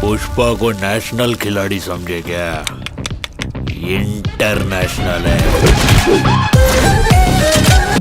पुष्पा को नेशनल खिलाड़ी समझे क्या? इंटरनेशनल है।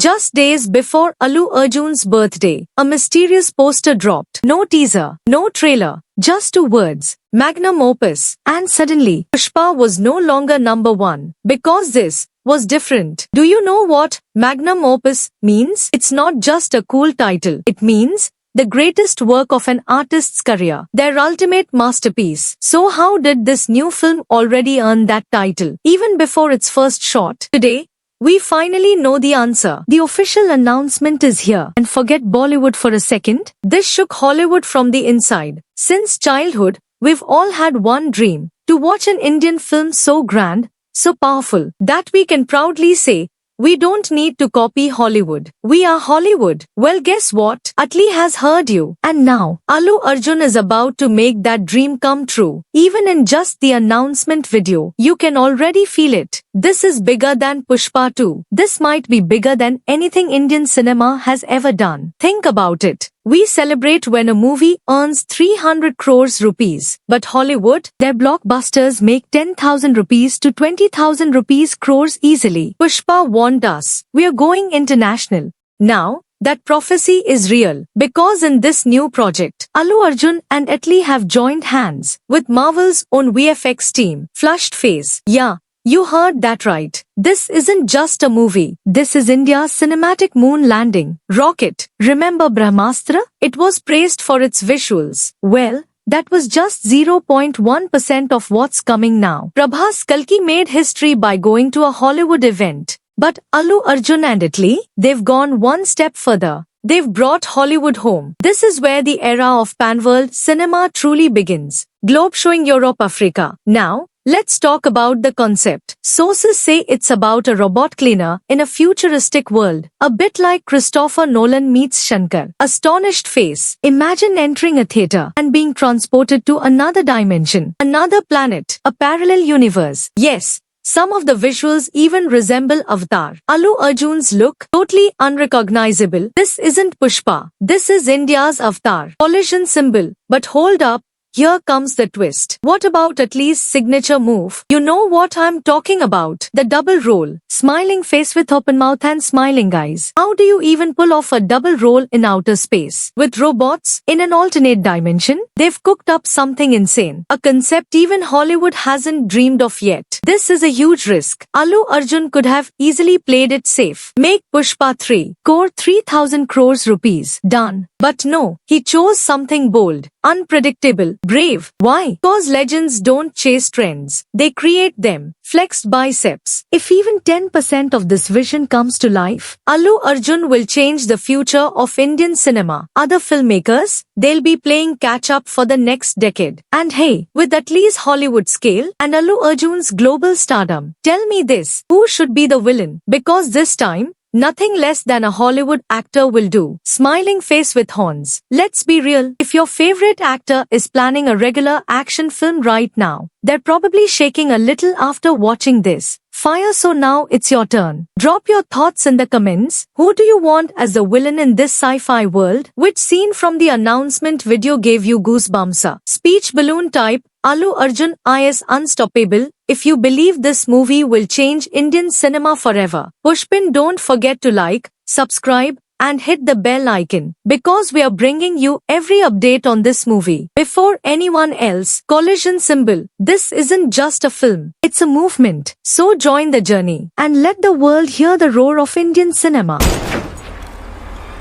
Just days before Allu Arjun's birthday, a mysterious poster dropped. No teaser, no trailer, just two words, magnum opus. And suddenly, Pushpa was no longer number one. Because this was different. Do you know what magnum opus means? It's not just a cool title. It means the greatest work of an artist's career, their ultimate masterpiece. So how did this new film already earn that title, even before its first shot? Today, we finally know the answer. The official announcement is here. And forget Bollywood for a second. This shook Hollywood from the inside. Since childhood, we've all had one dream: to watch an Indian film so grand, so powerful, that we can proudly say, we don't need to copy Hollywood. We are Hollywood. Well, guess what? Atlee has heard you. And now, Allu Arjun is about to make that dream come true. Even in just the announcement video, you can already feel it. This is bigger than Pushpa 2. This might be bigger than anything Indian cinema has ever done. Think about it. We celebrate when a movie earns 300 crores rupees. But Hollywood, their blockbusters make 10,000 rupees to 20,000 rupees crores easily. Pushpa warned us. We are going international. Now, that prophecy is real. Because in this new project, Allu Arjun and Atlee have joined hands with Marvel's own VFX team. Flushed face. Yeah. You heard that right. This isn't just a movie. This is India's cinematic moon landing rocket. Remember Brahmastra? It was praised for its visuals. Well, that was just 0.1% of what's coming now. Prabhas Kalki made history by going to a Hollywood event. But Allu Arjun and Atlee, they've gone one step further. They've brought Hollywood home. This is where the era of pan-world cinema truly begins. Globe showing Europe, Africa. Now, let's talk about the concept. Sources say it's about a robot cleaner in a futuristic world. A bit like Christopher Nolan meets Shankar. Astonished face. Imagine entering a theater and being transported to another dimension, another planet, a parallel universe. Yes. Some of the visuals even resemble Avatar. Allu Arjun's look, totally unrecognizable. This isn't Pushpa. This is India's Avatar. Collision symbol. But hold up. Here comes the twist. What about Atlee's signature move? You know what I'm talking about. The double roll. Smiling face with open mouth and smiling eyes. How do you even pull off a double roll in outer space? With robots, in an alternate dimension? They've cooked up something insane. A concept even Hollywood hasn't dreamed of yet. This is a huge risk. Allu Arjun could have easily played it safe. Make Pushpa 3. Core 3,000 crores rupees. Done. But no, he chose something bold, unpredictable, brave. Why? Because legends don't chase trends. They create them. Flexed biceps. If even 10% of this vision comes to life, Allu Arjun will change the future of Indian cinema. Other filmmakers, they'll be playing catch up for the next decade. And hey, with Atlee's Hollywood scale and Allu Arjun's global stardom, tell me this, who should be the villain? Because this time, nothing less than a Hollywood actor will do. Smiling face with horns. Let's be real. If your favorite actor is planning a regular action film right now, they're probably shaking a little after watching this. Fire, so now it's your turn. Drop your thoughts in the comments. Who do you want as the villain in this sci-fi world? Which scene from the announcement video gave you goosebumps? Speech balloon type. Allu Arjun is unstoppable. If you believe this movie will change Indian cinema forever, Pushpin, don't forget to like, subscribe, and hit the bell icon, because we are bringing you every update on this movie before anyone else. Collision symbol. This isn't just a film. It's a movement. So join the journey and let the world hear the roar of Indian cinema.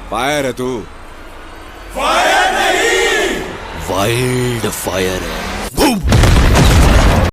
Fire है तू? Wild fire है. Boom!